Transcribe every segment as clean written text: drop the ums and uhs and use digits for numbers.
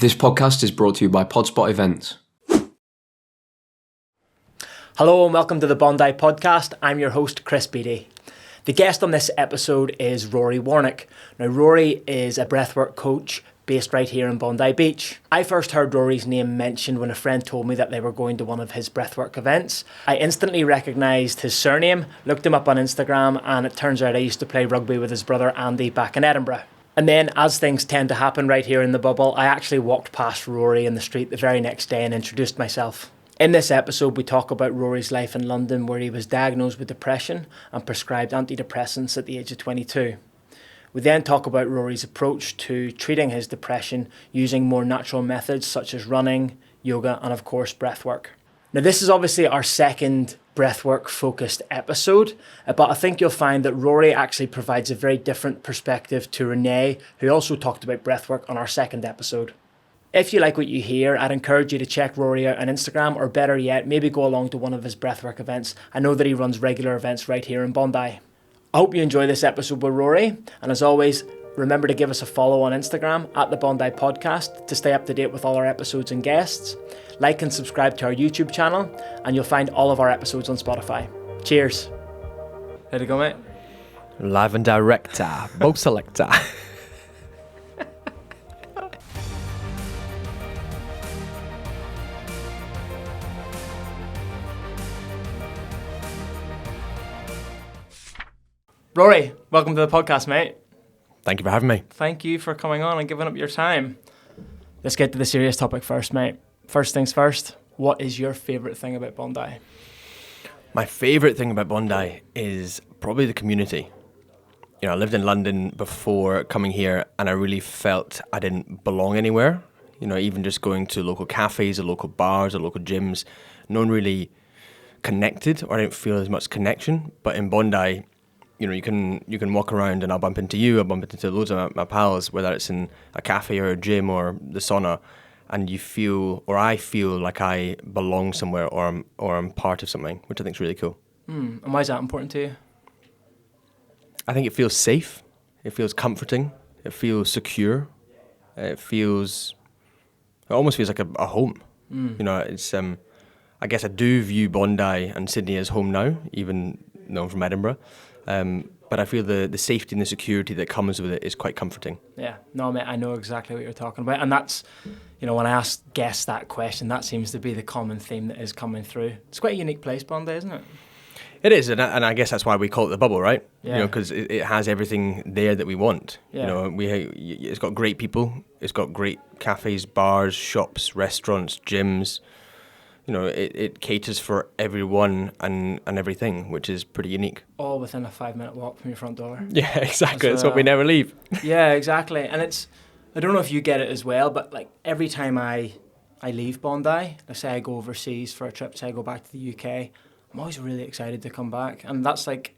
This podcast is brought to you by Podspot Events. Hello and welcome to the Bondi Podcast. I'm your host, Chris Beattie. The guest on this episode is Rory Warnock. Now, Rory is a breathwork coach based right here in Bondi Beach. I first heard Rory's name mentioned when a friend told me that they were going to one of his breathwork events. I instantly recognised his surname, looked him up on Instagram, and it turns out I used to play rugby with his brother Andy back in Edinburgh. And then, as things tend to happen right here in the bubble, I actually walked past Rory in the street the very next day and introduced myself. In this episode, we talk about Rory's life in London, where he was diagnosed with depression and prescribed antidepressants at the age of 22. We then talk about Rory's approach to treating his depression using more natural methods such as running, yoga, and of course, breathwork. Now, this is obviously our second breathwork-focused episode, but I think you'll find that Rory actually provides a very different perspective to Renee, who also talked about breathwork on our second episode. If you like what you hear, I'd encourage you to check Rory out on Instagram, or better yet, maybe go along to one of his breathwork events. I know that he runs regular events right here in Bondi. I hope you enjoy this episode with Rory, and as always, remember to give us a follow on Instagram at the Bondi Podcast to stay up to date with all our episodes and guests. Like and subscribe to our YouTube channel, and you'll find all of our episodes on Spotify. Cheers. How'd it go, mate? Live and direct, both selector. Rory, welcome to the podcast, mate. Thank you for having me. Thank you for coming on and giving up your time. Let's get to the serious topic first, mate. First things first, what is your favourite thing about Bondi? My favourite thing about Bondi is probably the community. You know, I lived in London before coming here, and I really felt I didn't belong anywhere. You know, even just going to local cafes or local bars or local gyms, no one really connected, or I didn't feel as much connection. But in Bondi, you know, you can walk around and I'll bump into you, I'll bump into loads of my pals, whether it's in a cafe or a gym or the sauna, and you feel, or I feel like I belong somewhere, or I'm part of something, which I think is really cool. And why is that important to you? I think it feels safe, it feels comforting, it feels secure, it almost feels like a home. You know, it's I guess I do view Bondi and Sydney as home now, even though I'm from Edinburgh. But I feel the safety and the security that comes with it is quite comforting. Yeah, no, mate, I know exactly what you're talking about. And that's, you know, when I ask guests that question, that seems to be the common theme that is coming through. It's quite a unique place, Bondi, isn't it? It is, and I guess that's why we call it the bubble, right? Yeah. You know, because it has everything there that we want. Yeah. You know, it's got great people, it's got great cafes, bars, shops, restaurants, gyms. You know, it caters for everyone and everything, which is pretty unique. All within a 5-minute walk from your front door. Yeah, exactly. That's what we never leave. Yeah, exactly. And it's, I don't know if you get it as well, but like every time I leave Bondi, let's say I go overseas for a trip, say I go back to the UK, I'm always really excited to come back. And that's like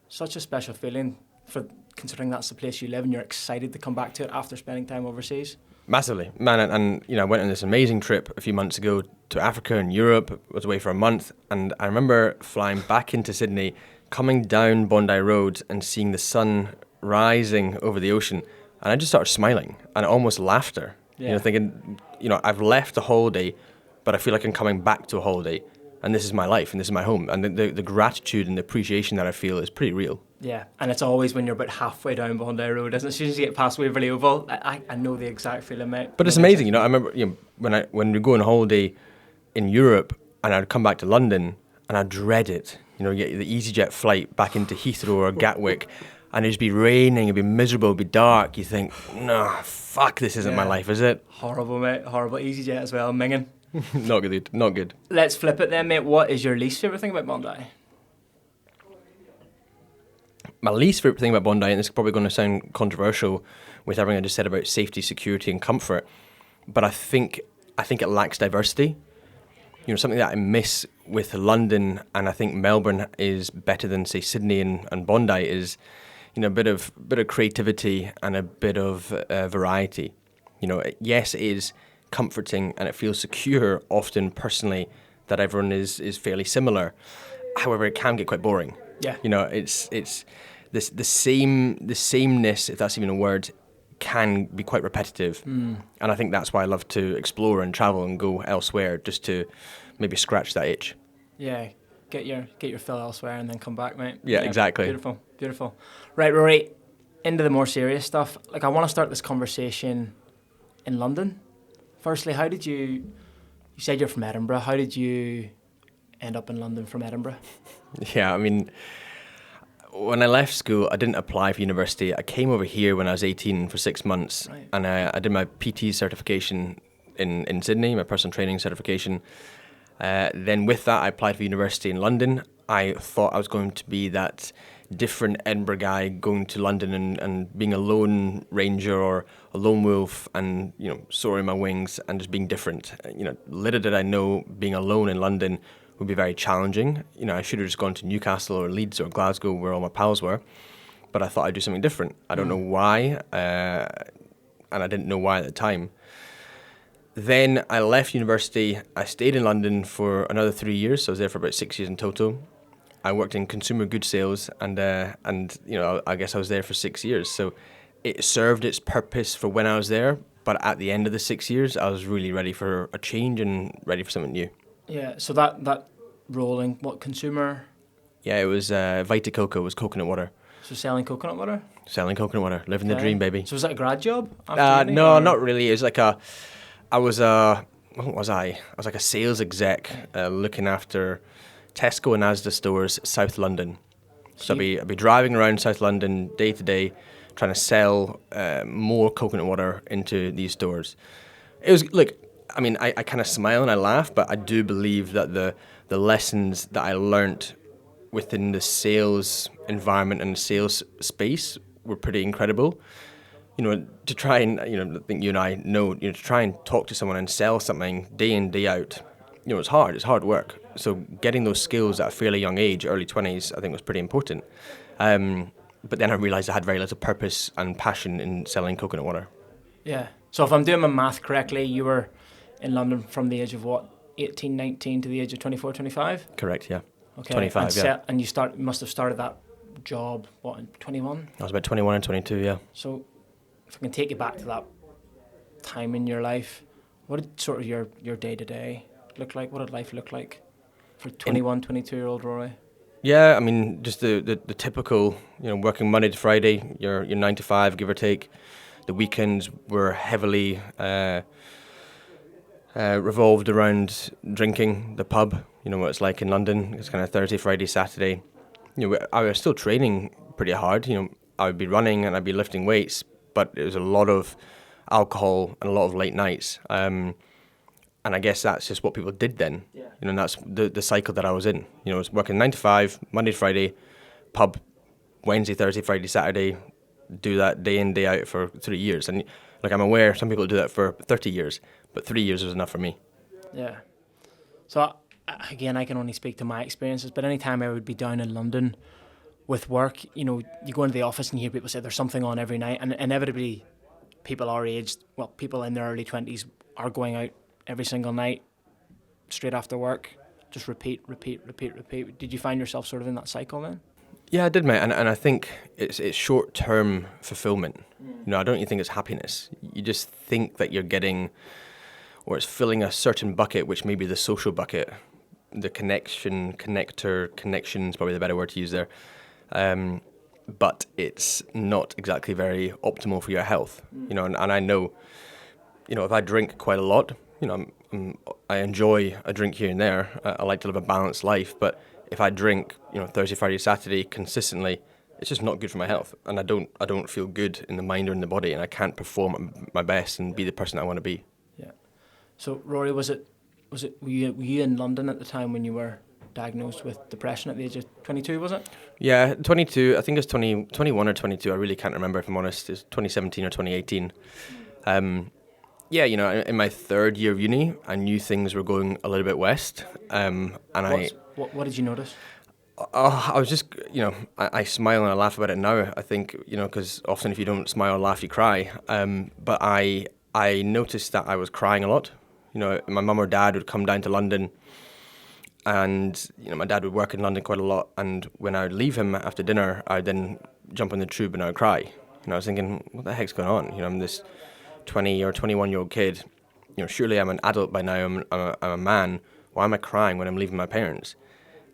such a special feeling, for considering that's the place you live and you're excited to come back to it after spending time overseas. Massively, man, and you know, I went on this amazing trip a few months ago to Africa and Europe. Was away for a month, and I remember flying back into Sydney, coming down Bondi Road and seeing the sun rising over the ocean, and I just started smiling and almost laughter. Yeah. You know, thinking, you know, I've left a holiday, but I feel like I'm coming back to a holiday, and this is my life and this is my home, and the gratitude and the appreciation that I feel is pretty real. Yeah, and it's always when you're about halfway down Bondi Road, isn't it? As soon as you get past Waverley Oval, I know the exact feeling, mate. But it's amazing, you know. I remember, you know, when we go on holiday in Europe, and I'd come back to London, and I'd dread it. You know, get the EasyJet flight back into Heathrow or Gatwick, and it'd be raining, it'd be miserable, it'd be dark. You think, no, fuck, this isn't my life, is it? Horrible, mate. Horrible. EasyJet as well, minging. Not good, not good. Let's flip it then, mate. What is your least favourite thing about Bondi? My least favourite thing about Bondi, and this is probably going to sound controversial with everything I just said about safety, security and comfort, but I think it lacks diversity. You know, something that I miss with London, and I think Melbourne is better than, say, Sydney and Bondi, is, you know, a bit of creativity and a bit of variety. You know, yes, it is comforting and it feels secure often personally that everyone is fairly similar. However, it can get quite boring. Yeah. You know, it's this the sameness, if that's even a word, can be quite repetitive. And I think that's why I love to explore and travel and go elsewhere, just to maybe scratch that itch. Yeah, get your fill elsewhere and then come back, mate. Yeah, exactly. Beautiful. Right, Rory, into the more serious stuff. Like, I want to start this conversation in London. Firstly, how did you said you're from Edinburgh, how did you end up in London from Edinburgh? Yeah, I mean, when I left school, I didn't apply for university. I came over here when I was 18 for 6 months, Right. and I did my PT certification in Sydney, my personal training certification. Then with that, I applied for university in London. I thought I was going to be that different Edinburgh guy going to London and being a lone ranger or a lone wolf and, soaring my wings and just being different. Little did I know being alone in London would be very challenging. I should have just gone to Newcastle or Leeds or Glasgow where all my pals were, but I thought I'd do something different. I don't know why, and I didn't know why at the time. Then I left university. I stayed in London for another 3 years, so I was there for about 6 years in total. I worked in consumer goods sales, and I guess I was there for 6 years. So it served its purpose for when I was there, but at the end of the 6 years, I was really ready for a change and ready for something new. Yeah, so that rolling, what consumer? Yeah, it was Vita Coco, it was coconut water. So selling coconut water? Selling coconut water, living the Okay. dream, baby. So was that a grad job? after uni, No, or- not really. It was like what was I? I was like a sales exec looking after Tesco and Asda stores, South London. So I'd be driving around South London day to day, trying to sell more coconut water into these stores. It was, look, I mean, I kind of smile and I laugh, but I do believe that the lessons that I learnt within the sales environment and the sales space were pretty incredible. To try and, I think you and I know, to try and talk to someone and sell something day in, day out, it's hard. It's hard work. So getting those skills at a fairly young age, early 20s, I think was pretty important. But then I realised I had very little purpose and passion in selling coconut water. Yeah. So if I'm doing my math correctly, you were in London from the age of what, 18, 19 to the age of 24, 25? Correct, yeah. Okay. 25, yeah. And you must have started that job, what, in 21? I was about 21 and 22, yeah. So if I can take you back to that time in your life, what did sort of your day-to-day look like? What did life look like for 21, 22-year-old Rory? Yeah, I mean, just the typical, working Monday to Friday, your 9 to 5, give or take. The weekends were heavily revolved around drinking, the pub, what it's like in London. It's kind of Thursday, Friday, Saturday. I was still training pretty hard. I would be running and I'd be lifting weights, but it was a lot of alcohol and a lot of late nights. And I guess that's just what people did then. Yeah. And that's the cycle that I was in. I was working 9 to 5, Monday to Friday, pub, Wednesday, Thursday, Friday, Saturday, do that day in, day out for 3 years. And I'm aware some people do that for 30 years, but 3 years was enough for me. Yeah. So again, I can only speak to my experiences, but anytime I would be down in London with work, you go into the office and you hear people say there's something on every night, and inevitably people our age, people in their early 20s are going out every single night straight after work, just repeat. Did you find yourself sort of in that cycle then? Yeah, I did, mate, and I think it's short-term fulfillment. I don't even think it's happiness. You just think that you're getting, or it's filling a certain bucket, which may be the social bucket, the connection's probably the better word to use there. But it's not exactly very optimal for your health, and I know, if I drink quite a lot, I enjoy a drink here and there. I like to live a balanced life, but if I drink, Thursday, Friday, Saturday consistently, it's just not good for my health, and I don't feel good in the mind or in the body, and I can't perform my best and be the person I want to be. Yeah. So Rory, were you in London at the time when you were diagnosed with depression at the age of 22, was it? Yeah, 22. I think it's 21 or 22. I really can't remember, if I'm honest. It's 2017 or 2018. Yeah, in my third year of uni, I knew things were going a little bit west. What did you notice? I was just, I smile and I laugh about it now. I think, because often if you don't smile or laugh, you cry. But I noticed that I was crying a lot. My mum or dad would come down to London, and my dad would work in London quite a lot. And when I would leave him after dinner, I'd then jump on the tube and I would cry. And I was thinking, what the heck's going on? I'm this 20 or 21-year-old kid. Surely I'm an adult by now. I'm a man. Why am I crying when I'm leaving my parents?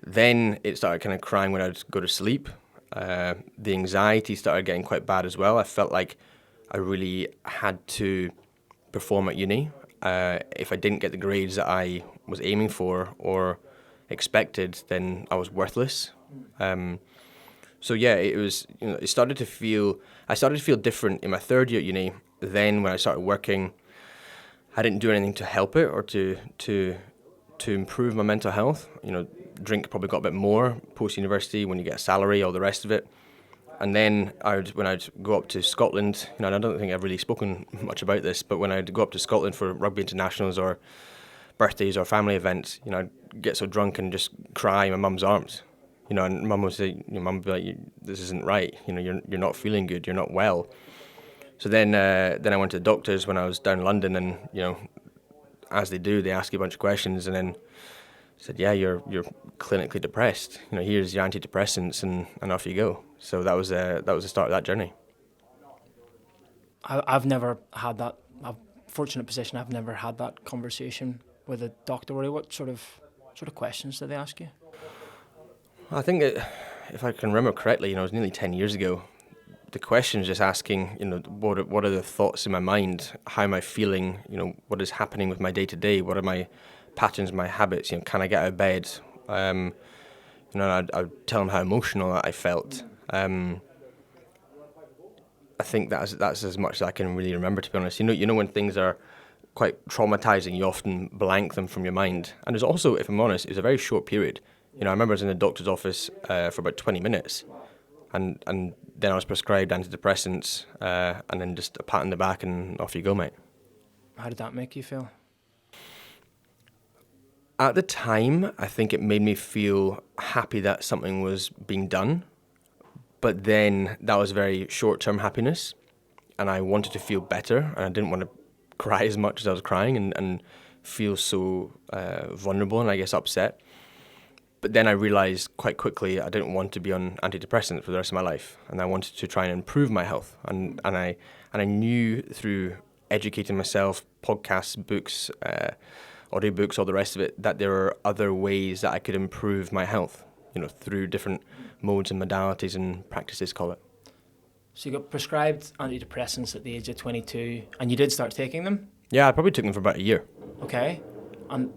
Then it started kind of crying when I'd go to sleep. The anxiety started getting quite bad as well. I felt like I really had to perform at uni. If I didn't get the grades that I was aiming for or expected, then I was worthless. So yeah, it was. I started to feel different in my third year at uni. Then when I started working, I didn't do anything to help it or to improve my mental health. Drink probably got a bit more post-university when you get a salary, all the rest of it. And then when I'd go up to Scotland, and I don't think I've really spoken much about this, but when I'd go up to Scotland for rugby internationals or birthdays or family events, I'd get so drunk and just cry in my mum's arms. And mum would say, mum would be like, this isn't right. You're not feeling good. You're not well. So then I went to the doctors when I was down in London, and as they do, they ask you a bunch of questions, and then said, yeah, you're clinically depressed. Here's your antidepressants, and off you go. So that was the start of that journey. I've never had that. I'm fortunate position. I've never had that conversation with a doctor. What sort of questions did they ask you? I think if I can remember correctly, it was nearly 10 years ago. The question is just asking, what are the thoughts in my mind? How am I feeling? What is happening with my day to day? What are my patterns, my habits? Can I get out of bed? I'd tell them how emotional I felt. I think that's as much as I can really remember, to be honest. When things are quite traumatizing, you often blank them from your mind. And there's also, if I'm honest, it was a very short period. I remember I was in the doctor's office for about 20 minutes, and then I was prescribed antidepressants, and then just a pat on the back and off you go, mate. How did that make you feel? At the time, I think it made me feel happy that something was being done, but then that was very short-term happiness, and I wanted to feel better, and I didn't want to cry as much as I was crying and feel so vulnerable and I guess upset. But then I realized quite quickly I didn't want to be on antidepressants for the rest of my life, and I wanted to try and improve my health. And I knew through educating myself, podcasts, books, audiobooks, all the rest of it, that there are other ways that I could improve my health, through different modes and modalities and practices, call it. So you got prescribed antidepressants at the age of 22, and you did start taking them? Yeah, I probably took them for about a year. Okay. And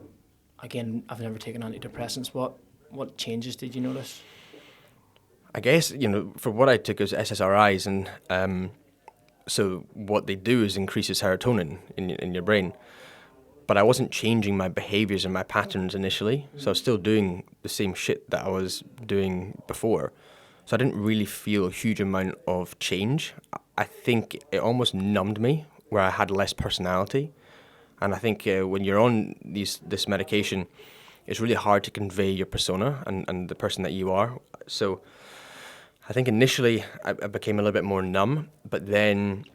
again, I've never taken antidepressants. What changes did you notice? I guess, for what I took as SSRIs, and so what they do is increases serotonin in your brain. But I wasn't changing my behaviors and my patterns initially, so I was still doing the same shit that I was doing before. So I didn't really feel a huge amount of change. I think it almost numbed me, where I had less personality. And I think when you're on this medication, it's really hard to convey your persona and the person that you are. So I think initially I became a little bit more numb, but then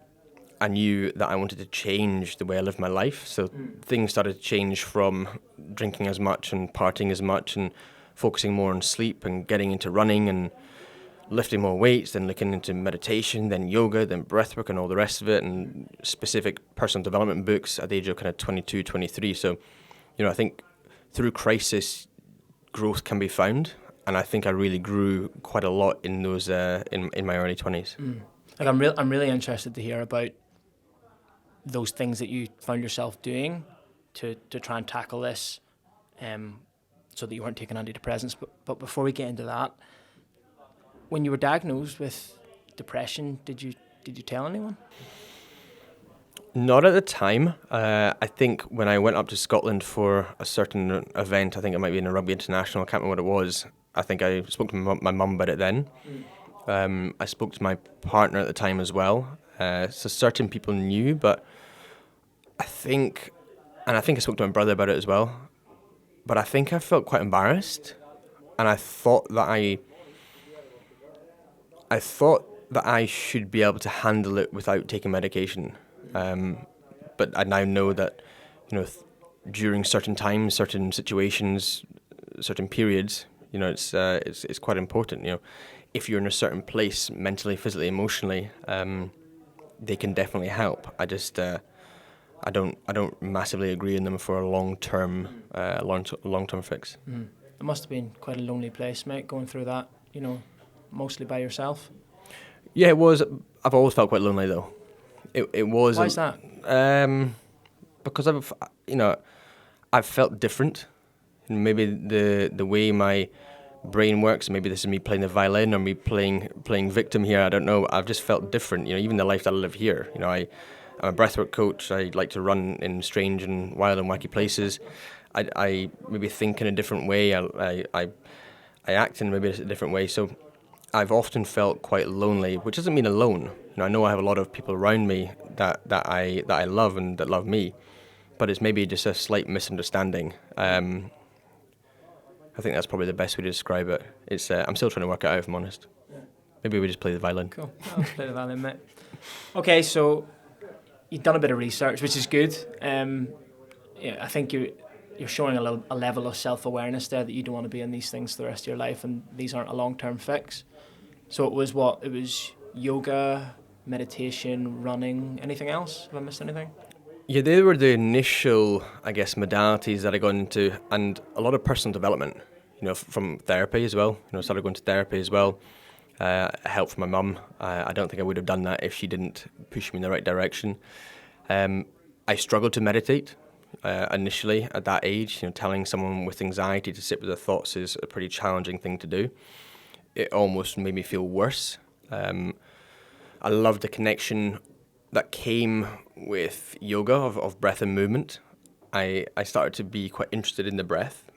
I knew that I wanted to change the way I lived my life. So things started to change from drinking as much and partying as much and focusing more on sleep and getting into running and lifting more weights, then looking into meditation, then yoga, then breathwork and all the rest of it, and specific personal development books at the age of kind of 22, 23. So, I think through crisis, growth can be found. And I think I really grew quite a lot in those in my early 20s. Like I'm really interested to hear about those things that you found yourself doing to try and tackle this, so that you weren't taking antidepressants. But before we get into that, when you were diagnosed with depression, did you tell anyone? Not at the time. I think when I went up to Scotland for a certain event, I think it might be in a rugby international, I can't remember what it was. I think I spoke to my mum about it then. I spoke to my partner at the time as well. So certain people knew, but I think I spoke to my brother about it as well. But I think I felt quite embarrassed, and I thought that I should be able to handle it without taking medication. But I now know that, during certain times, certain situations, certain periods, it's quite important. if you're in a certain place mentally, physically, emotionally, they can definitely help. I just I don't massively agree in them for a long term fix. It must have been quite a lonely place, mate, going through that, mostly by yourself. Yeah, it was. I've always felt quite lonely though. It was. Why is that? Because I've felt different. Maybe the way my brain works. Maybe this is me playing the violin or me playing victim here. I don't know. I've just felt different. Even the life that I live here. I'm a breathwork coach. I like to run in strange and wild and wacky places. I maybe think in a different way. I act in maybe a different way. So I've often felt quite lonely, which doesn't mean alone. I know I have a lot of people around me that I love and that love me, but it's maybe just a slight misunderstanding. I think that's probably the best way to describe it. It's I'm still trying to work it out, if I'm honest. Maybe we just play the violin. Cool. I'll play the violin, mate. Okay, so you've done a bit of research, which is good. I think you're showing a level of self-awareness there that you don't want to be in these things for the rest of your life, and these aren't a long-term fix. So it was what? It was yoga, meditation, running, anything else? Have I missed anything? Yeah, they were the initial, I guess, modalities that I got into, and a lot of personal development, from therapy as well. I started going to therapy as well. Help from my mum. I don't think I would have done that if she didn't push me in the right direction. I struggled to meditate initially at that age. Telling someone with anxiety to sit with their thoughts is a pretty challenging thing to do. It almost made me feel worse. I loved the connection that came with yoga of breath and movement. I started to be quite interested in the breath.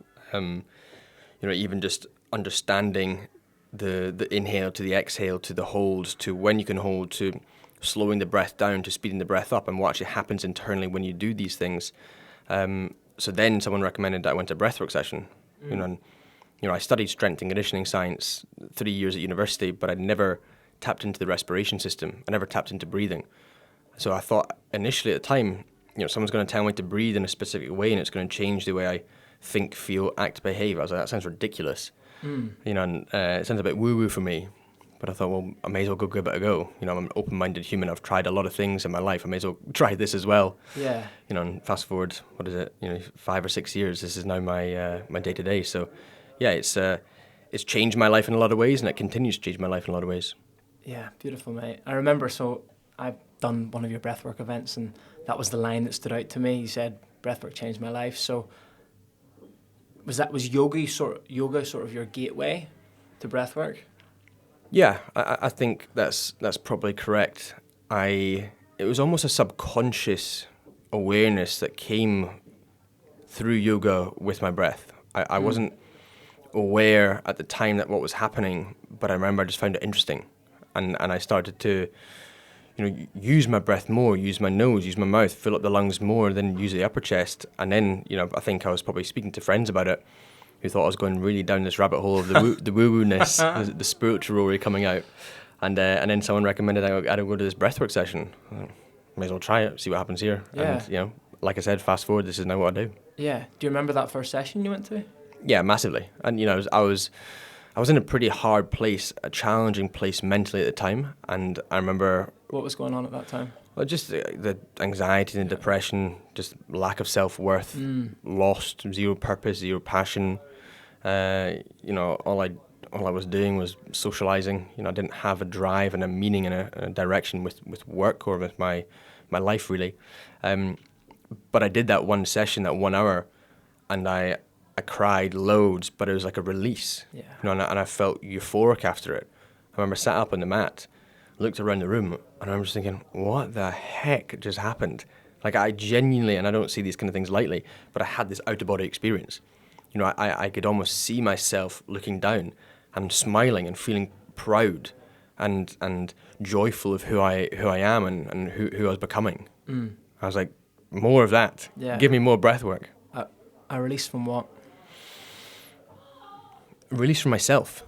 Even just understanding the inhale to the exhale to the hold to when you can hold to slowing the breath down to speeding the breath up and what actually happens internally when you do these things. So then someone recommended that I went to a breathwork session. I studied strength and conditioning science 3 years at university, but I'd never tapped into the respiration system. I never tapped into breathing. So I thought initially at the time, someone's going to tell me to breathe in a specific way and it's going to change the way I think, feel, act, behave. I was like, that sounds ridiculous. It sounds a bit woo-woo for me. But I thought, well, I may as well give it a go. I'm an open-minded human. I've tried a lot of things in my life. I may as well try this as well. Yeah. And fast forward, 5 or 6 years. This is now my day-to-day. So, yeah, it's changed my life in a lot of ways, and it continues to change my life in a lot of ways. Yeah, beautiful, mate. I remember, so I've done one of your breathwork events, and that was the line that stood out to me. You said, breathwork changed my life. So was yoga sort of your gateway to breathwork? Yeah, I think that's probably correct. It was almost a subconscious awareness that came through yoga with my breath. I wasn't aware at the time that what was happening, but I remember I just found it interesting. And I started to, use my breath more, use my nose, use my mouth, fill up the lungs more than use the upper chest. And then, I think I was probably speaking to friends about it who thought I was going really down this rabbit hole of the woo-woo-ness, the spiritual Rory coming out. And then someone recommended I go to this breathwork session. May as well try it, see what happens here. Yeah. And, like I said, fast forward, this is now what I do. Yeah. Do you remember that first session you went to? Yeah, massively. And, I was in a pretty hard place, a challenging place mentally at the time. And I remember... What was going on at that time? Well, just the anxiety and depression, just lack of self-worth, lost, zero purpose, zero passion. All I was doing was socializing. I didn't have a drive and a meaning and a direction with work or with my life, really. But I did that one session, that 1 hour, and I cried loads, but it was like a release. Yeah. And I felt euphoric after it. I remember sat up on the mat, looked around the room, and I was just thinking, what the heck just happened? Like, I genuinely, and I don't see these kind of things lightly, but I had this out-of-body experience. I could almost see myself looking down and smiling and feeling proud and joyful of who I am and who I was becoming. I was like, more of that. Yeah. Give me more breath work. A release from what? Release from myself.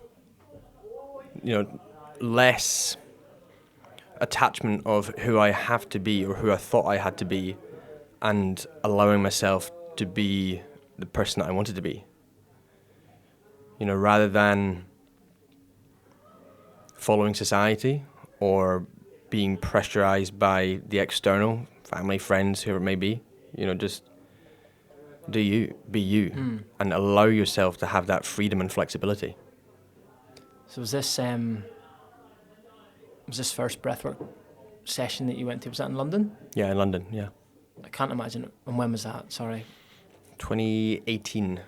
Less attachment of who I have to be or who I thought I had to be, and allowing myself to be the person that I wanted to be. Rather than following society or being pressurized by the external, family, friends, whoever it may be. Just be you, and allow yourself to have that freedom and flexibility. So was this first breathwork session that you went to, was that in London? Yeah, in London, yeah. I can't imagine it. And when was that? Sorry. 2018.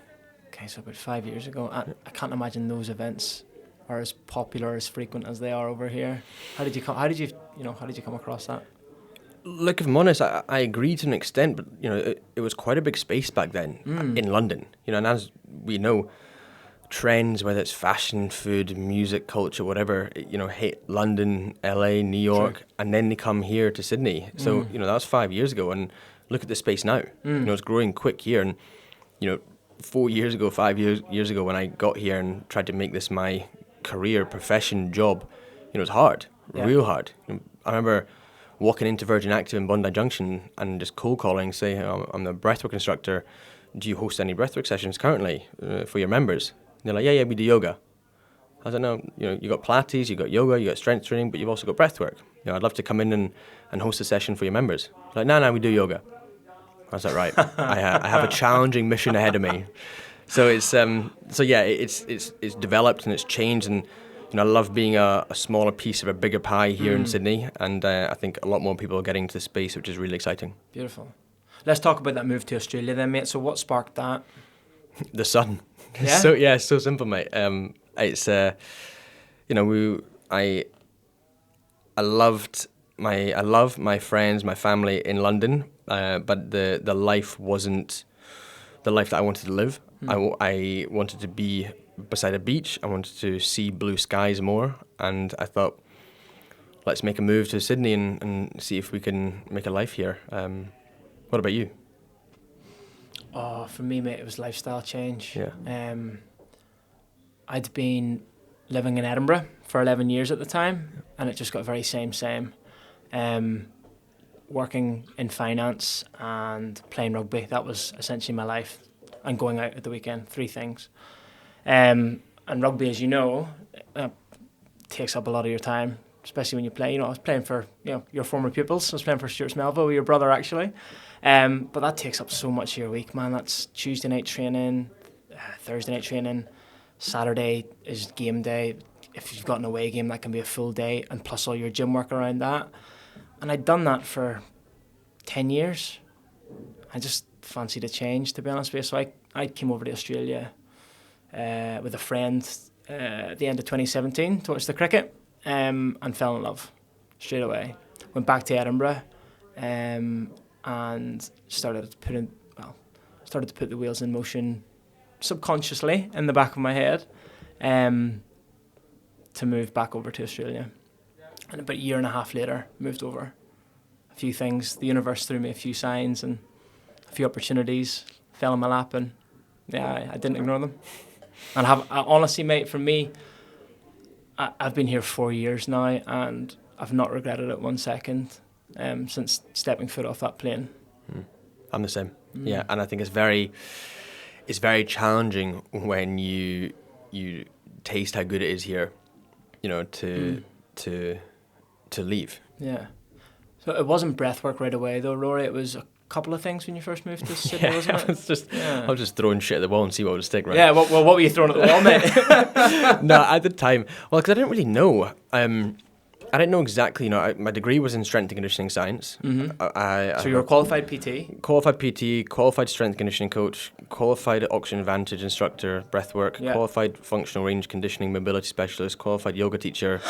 Okay, so about 5 years ago. I can't imagine those events are as popular, as frequent as they are over here. How did you come across that? Look, if I'm honest, I agree to an extent, but it was quite a big space back then in London. And as we know, trends, whether it's fashion, food, music, culture, whatever, hit London, LA, New York, True. and then they come here to Sydney. So that was 5 years ago, and look at the space now. It's growing quick here, and 4 years ago, 5 years ago, when I got here and tried to make this my career, profession, job, it was hard, real hard. I remember walking into Virgin Active in Bondi Junction and just cold calling, say, I'm the breathwork instructor. Do you host any breathwork sessions currently for your members? And they're like, yeah, we do yoga. I was like, no, you got Pilates, you got yoga, you got strength training, but you've also got breathwork. I'd love to come in and host a session for your members. Like, no, we do yoga. I was like, right, I have a challenging mission ahead of me. So it's developed and it's changed, and I love being a smaller piece of a bigger pie here in Sydney, and I think a lot more people are getting to the space, which is really exciting. Beautiful. Let's talk about that move to Australia then, mate. So what sparked that? The sun. Yeah? So simple, mate. It's I love my friends, my family in London, but the life wasn't the life that I wanted to live. I wanted to be beside a beach. I wanted to see blue skies more, and I thought, let's make a move to Sydney and see if we can make a life here. What about you? Oh, for me, mate, it was lifestyle change. Yeah. I'd been living in Edinburgh for 11 years at the time, and it just got very same. Working in finance and playing rugby, that was essentially my life, and going out at the weekend, 3 things. And rugby, as you know, takes up a lot of your time, especially when you play. I was playing for your former pupils. I was playing for Stuart Melville, your brother actually. But that takes up so much of your week, man. That's Tuesday night training, Thursday night training, Saturday is game day. If you've got an away game, that can be a full day, and plus all your gym work around that. And I'd done that for 10 years. I just fancied a change, to be honest with you. So I came over to Australia with a friend at the end of 2017 to watch the cricket, and fell in love straight away. Went back to Edinburgh and started to put the wheels in motion subconsciously in the back of my head to move back over to Australia. And about a year and a half later, moved over. A few things, the universe threw me a few signs and a few opportunities fell in my lap, and I didn't ignore them. And honestly, mate, for me, I've been here 4 years now, and I've not regretted it 1 second since stepping foot off that plane. I'm the same. Yeah, and I think it's very challenging when you taste how good it is here, to leave. Yeah. So it wasn't breathwork right away though, Rory. It was a couple of things when you first moved to Sydney, wasn't it? I was just throwing shit at the wall and see what would stick, right? Yeah, what were you throwing at the wall, mate? No, at the time, because I didn't really know. I didn't know exactly, my degree was in strength and conditioning science. Mm-hmm. So you're a qualified PT? Qualified PT, qualified strength conditioning coach, qualified Oxygen Advantage instructor, breathwork, qualified functional range conditioning mobility specialist, qualified yoga teacher.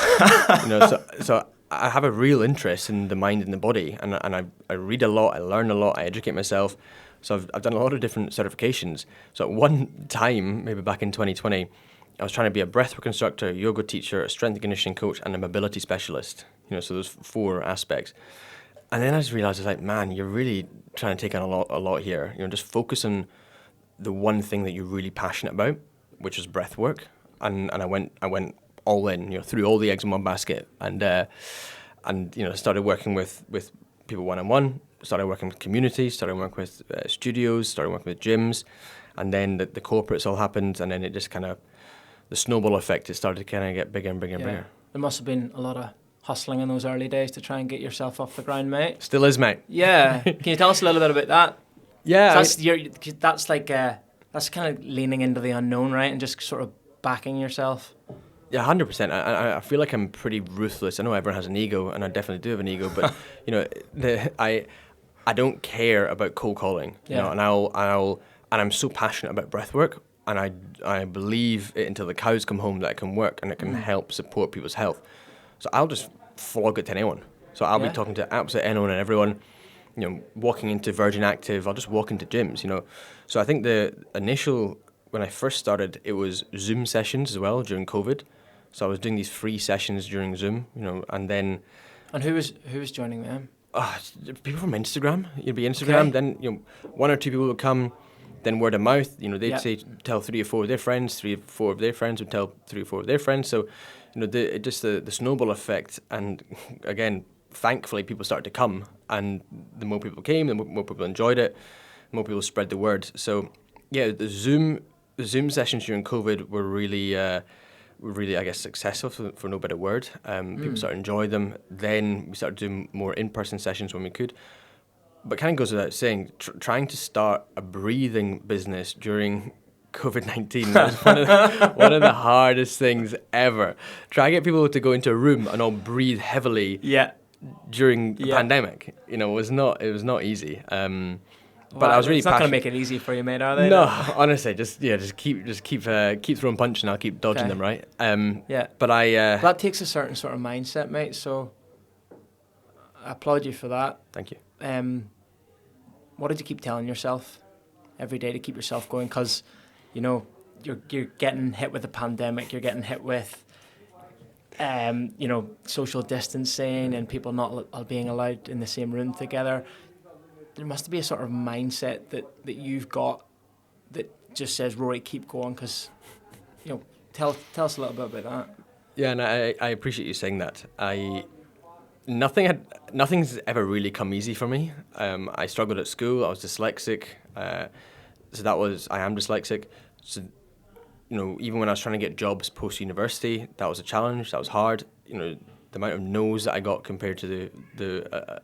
So I have a real interest in the mind and the body, and I read a lot, I learn a lot, I educate myself. So I've done a lot of different certifications. So at one time, maybe back in 2020, I was trying to be a breathwork instructor, a yoga teacher, a strength and conditioning coach, and a mobility specialist. So those 4 aspects. And then I just realized, I was like, man, you're really trying to take on a lot here. Just focus on the one thing that you're really passionate about, which is breathwork. And I went all in, threw all the eggs in one basket, and started working with people one-on-one, started working with communities, started working with studios, started working with gyms, and then the corporates all happened, and then it just kind of, the snowball effect, it started to kind of get bigger and bigger and bigger. There must have been a lot of hustling in those early days to try and get yourself off the ground, mate. Still is, mate. Yeah. Can you tell us a little bit about that? Yeah. That's like that's kind of leaning into the unknown, right? And just sort of backing yourself. Yeah, 100%. I feel like I'm pretty ruthless. I know everyone has an ego, and I definitely do have an ego, but you know, I don't care about cold calling. You know, and I'm so passionate about breathwork, and I believe it until the cows come home that it can work and it can help support people's health. So I'll just flog it to anyone. So I'll be talking to absolutely anyone and everyone. You know, walking into Virgin Active, I'll just walk into gyms. You know, so I think the initial when I first started, it was Zoom sessions as well during COVID. So I was doing these free sessions during Zoom. You know, and then. And who was joining them? People from Instagram. You'd be Instagram. Okay. Then one or two people would come. Then word of mouth. You know, they'd tell 3 or 4 of their friends. 3 or 4 of their friends would tell 3 or 4 of their friends. So, you know, the snowball effect. And again, thankfully, people started to come, and the more people came, the more people enjoyed it. The more people spread the word. So, yeah, the Zoom sessions during COVID were really, I guess, successful for no better word. People started to enjoy them. Then we started doing more in-person sessions when we could. But kind of goes without saying, trying to start a breathing business during COVID-19 was one of the hardest things ever. Try to get people to go into a room and all breathe heavily during the pandemic. You know, it was not easy. But I was really. It's not going to make it easy for you, mate, are they? No, honestly, just keep throwing punch, and I'll keep dodging them, right? But that takes a certain sort of mindset, mate. So I applaud you for that. Thank you. What did you keep telling yourself every day to keep yourself going? Because, you know, you're getting hit with the pandemic. You're getting hit with, you know, social distancing and people not being allowed in the same room together. There must be a sort of mindset that you've got that just says, Rory, keep going, because, you know, tell us a little bit about that. Yeah, and I appreciate you saying that. Nothing's ever really come easy for me. I struggled at school. I was dyslexic. I am dyslexic. So, you know, even when I was trying to get jobs post-university, that was a challenge. That was hard. You know, the amount of no's that I got compared to the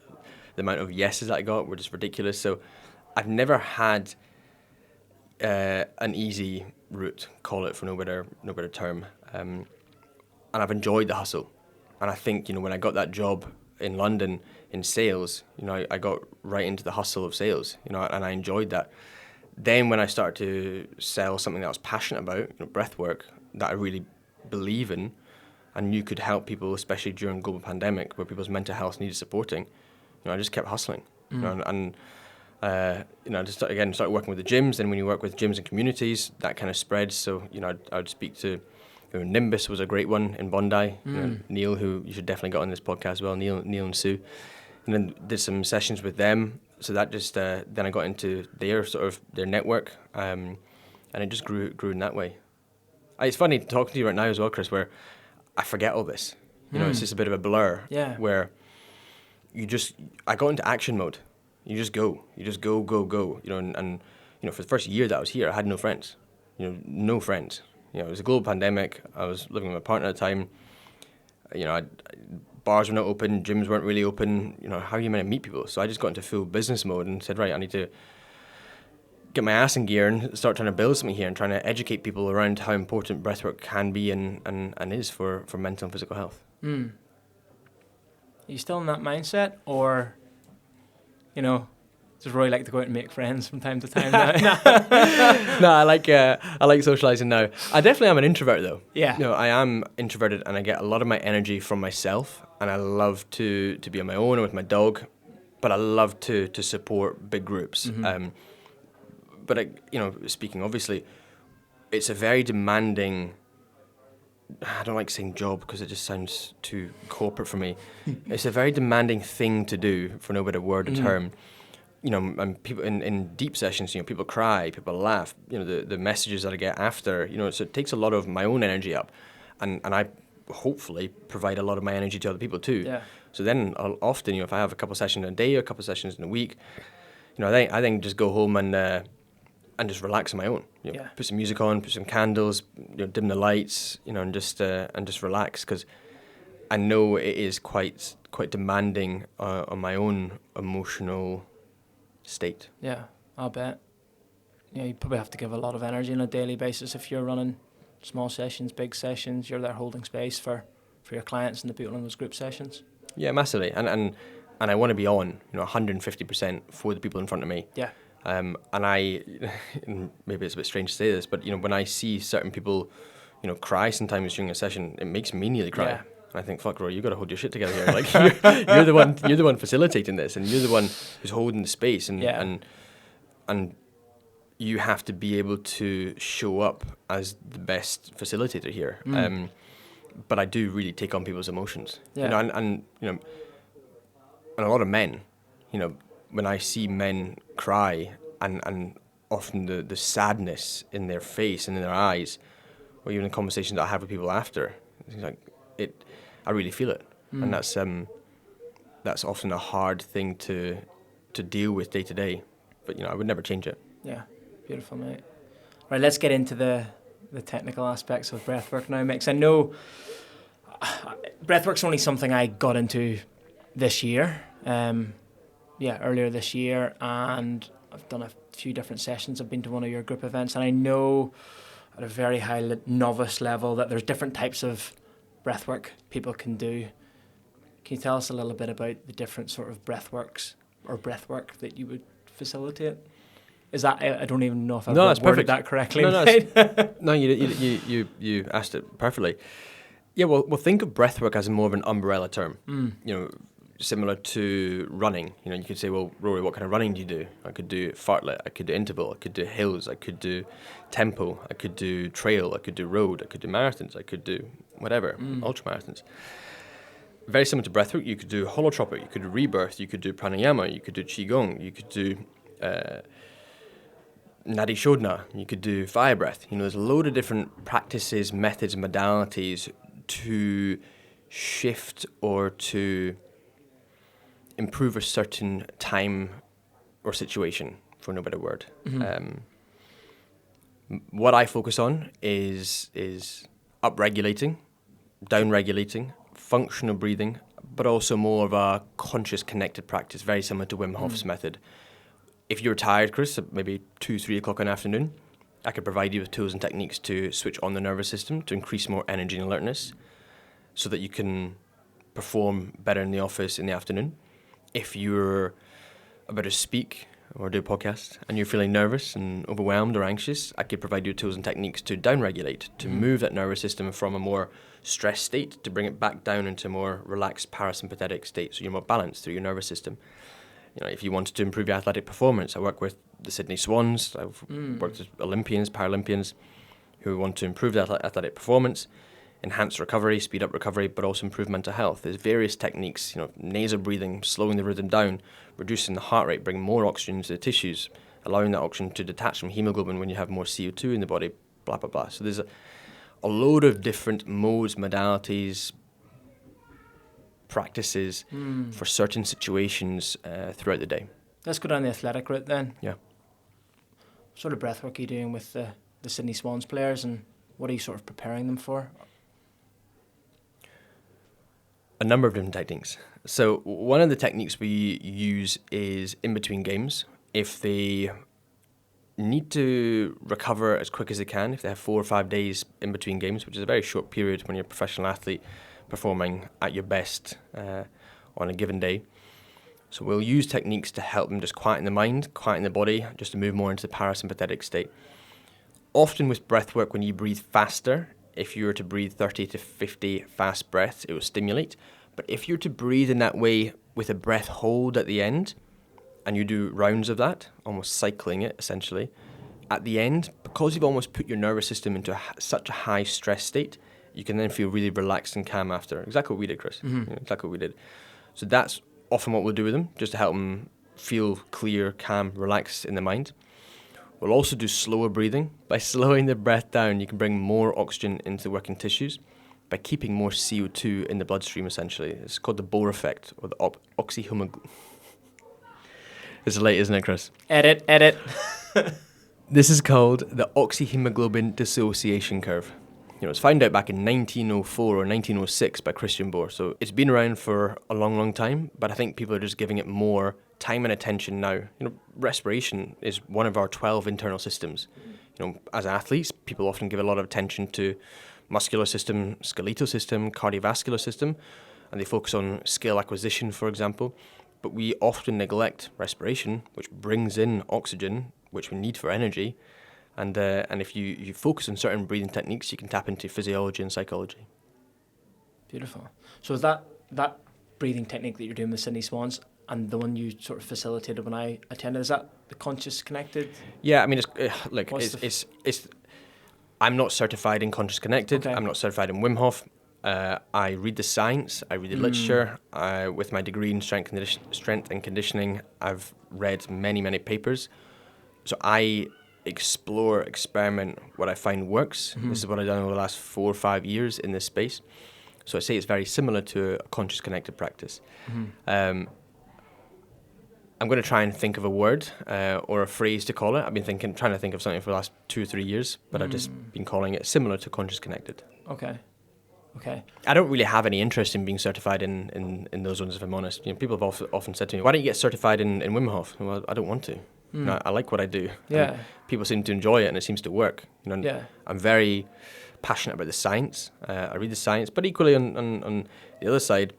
amount of yeses that I got were just ridiculous. So I've never had an easy route, call it for no better term. And I've enjoyed the hustle. And I think, you know, when I got that job in London in sales, you know, I got right into the hustle of sales, you know, and I enjoyed that. Then when I started to sell something that I was passionate about, you know, breathwork, that I really believe in and knew could help people, especially during global pandemic where people's mental health needed supporting, you know, I just kept hustling. You know, and you know, I just started working with the gyms. And when you work with gyms and communities, that kind of spreads. So, you know, I would speak to, you know, Nimbus was a great one in Bondi. You know, Neil, who you should definitely get on this podcast as well, Neil and Sue. And then did some sessions with them. So that just, then I got into their network. And it just grew in that way. It's funny talking to you right now as well, Chris, where I forget all this. You know, it's just a bit of a blur. Yeah. Where I got into action mode. You just go. You know, and you know, for the first year that I was here, I had no friends. You know, no friends. You know, it was a global pandemic. I was living with my partner at the time. You know, bars were not open, gyms weren't really open. You know, how are you meant to meet people? So I just got into full business mode and said, right, I need to get my ass in gear and start trying to build something here and trying to educate people around how important breathwork can be and is for mental and physical health. Are you still in that mindset, or, you know, does Roy like to go out and make friends from time to time now? No, I like socializing now. I definitely am an introvert though. Yeah. You know, I am introverted and I get a lot of my energy from myself, and I love to be on my own or with my dog, but I love to support big groups. But you know, speaking obviously, it's a very demanding. I don't like saying job because it just sounds too corporate for me. It's a very demanding thing to do, for no better word or term. You know, and people in deep sessions, you know, people cry, people laugh. You know, the messages that I get after, you know, so it takes a lot of my own energy up, and I hopefully provide a lot of my energy to other people too. Yeah. So then I'll often, you know, if I have a couple of sessions in a day or a couple of sessions in a week, you know, I think just go home and just relax on my own. You know, put some music on, put some candles, you know, dim the lights, you know, and just relax, because I know it is quite demanding on my own emotional state. Yeah, I'll bet. Yeah, you probably have to give a lot of energy on a daily basis if you're running small sessions, big sessions. You're there holding space for your clients and the people in those group sessions. Yeah, massively. And I want to be on, 150% for the people in front of me. Yeah. And and maybe it's a bit strange to say this, but when I see certain people, cry sometimes during a session, it makes me nearly cry. Yeah. And I think, fuck, Rory, you got to hold your shit together here. Like you're the one facilitating this, and you're the one who's holding the space, and you have to be able to show up as the best facilitator here. But I do really take on people's emotions. Yeah. And a lot of men, when I see men cry and often the sadness in their face and in their eyes, or even the conversations that I have with people after, it's like I really feel it. And that's often a hard thing to deal with day to day. But I would never change it. Yeah, beautiful, mate. Right, let's get into the technical aspects of breathwork now, Mix. I know breathwork's only something I got into this year. Earlier this year, and I've done a few different sessions. I've been to one of your group events, and I know at a very high novice level that there's different types of breathwork people can do. Can you tell us a little bit about the different sort of breathwork that you would facilitate? Is that, I don't even know if I've worded that correctly. No, you asked it perfectly. Yeah, well, think of breathwork as more of an umbrella term. Similar to running. You could say, well, Rory, what kind of running do you do? I could do fartlek, I could do interval, I could do hills, I could do tempo, I could do trail, I could do road, I could do marathons, I could do whatever, ultra marathons. Very similar to breathwork, you could do holotropic, you could do rebirth, you could do pranayama, you could do qigong, you could do nadi shodhana, you could do fire breath. There's a load of different practices, methods, modalities to shift or to improve a certain time or situation, for no better word. What I focus on is up-regulating, down-regulating, functional breathing, but also more of a conscious connected practice, very similar to Wim Hof's method. If you're tired, Chris, at maybe 2-3 o'clock in the afternoon, I could provide you with tools and techniques to switch on the nervous system to increase more energy and alertness so that you can perform better in the office in the afternoon. If you're about to speak or do a podcast and you're feeling nervous and overwhelmed or anxious, I could provide you tools and techniques to downregulate, to move that nervous system from a more stressed state to bring it back down into a more relaxed parasympathetic state so you're more balanced through your nervous system. If you wanted to improve your athletic performance, I work with the Sydney Swans, I've worked with Olympians, Paralympians who want to improve their athletic performance, enhance recovery, speed up recovery, but also improve mental health. There's various techniques, nasal breathing, slowing the rhythm down, reducing the heart rate, bringing more oxygen into the tissues, allowing that oxygen to detach from hemoglobin when you have more CO2 in the body, blah, blah, blah. So there's a load of different modes, modalities, practices for certain situations throughout the day. Let's go down the athletic route then. Yeah. What sort of breathwork are you doing with the Sydney Swans players, and what are you sort of preparing them for? A number of different techniques. So one of the techniques we use is in between games. If they need to recover as quick as they can, if they have 4 or 5 days in between games, which is a very short period when you're a professional athlete performing at your best on a given day. So we'll use techniques to help them just quieten the mind, quieten the body, just to move more into the parasympathetic state. Often with breath work, when you breathe faster, if you were to breathe 30 to 50 fast breaths, it will stimulate. But if you're to breathe in that way with a breath hold at the end, and you do rounds of that, almost cycling it essentially, at the end, because you've almost put your nervous system into such a high stress state, you can then feel really relaxed and calm after. Exactly what we did, Chris. Exactly what we did. So that's often what we'll do with them, just to help them feel clear, calm, relaxed in the mind. We'll also do slower breathing. By slowing the breath down, you can bring more oxygen into the working tissues by keeping more CO2 in the bloodstream, essentially. It's called the Bohr effect, or the oxyhemoglobin. It's late, isn't it, Chris? Edit. This is called the oxyhemoglobin dissociation curve. It was found out back in 1904 or 1906 by Christian Bohr. So it's been around for a long, long time, but I think people are just giving it more time and attention now. Respiration is one of our 12 internal systems. As athletes, people often give a lot of attention to muscular system, skeletal system, cardiovascular system, and they focus on skill acquisition, for example. But we often neglect respiration, which brings in oxygen, which we need for energy. And if you focus on certain breathing techniques, you can tap into physiology and psychology. Beautiful. So is that breathing technique that you're doing with Sydney Swans and the one you sort of facilitated when I attended, is that the conscious connected? Yeah, I mean, it's I'm not certified in conscious connected. Okay. I'm not certified in Wim Hof. I read the science. I read the literature. With my degree in strength and conditioning, I've read many, many papers. So I explore, experiment what I find works. This is what I've done over the last 4 or 5 years in this space. So I say it's very similar to a conscious connected practice. I'm going to try and think of a word or a phrase to call it. I've been trying to think of something for the last 2 or 3 years, but I've just been calling it similar to conscious connected. Okay. I don't really have any interest in being certified in those ones, if I'm honest. People have often said to me, why don't you get certified in Wim Hof? Well, I don't want to. I like what I do. Yeah. And people seem to enjoy it and it seems to work. Yeah. I'm very passionate about the science. I read the science, but equally on the other side,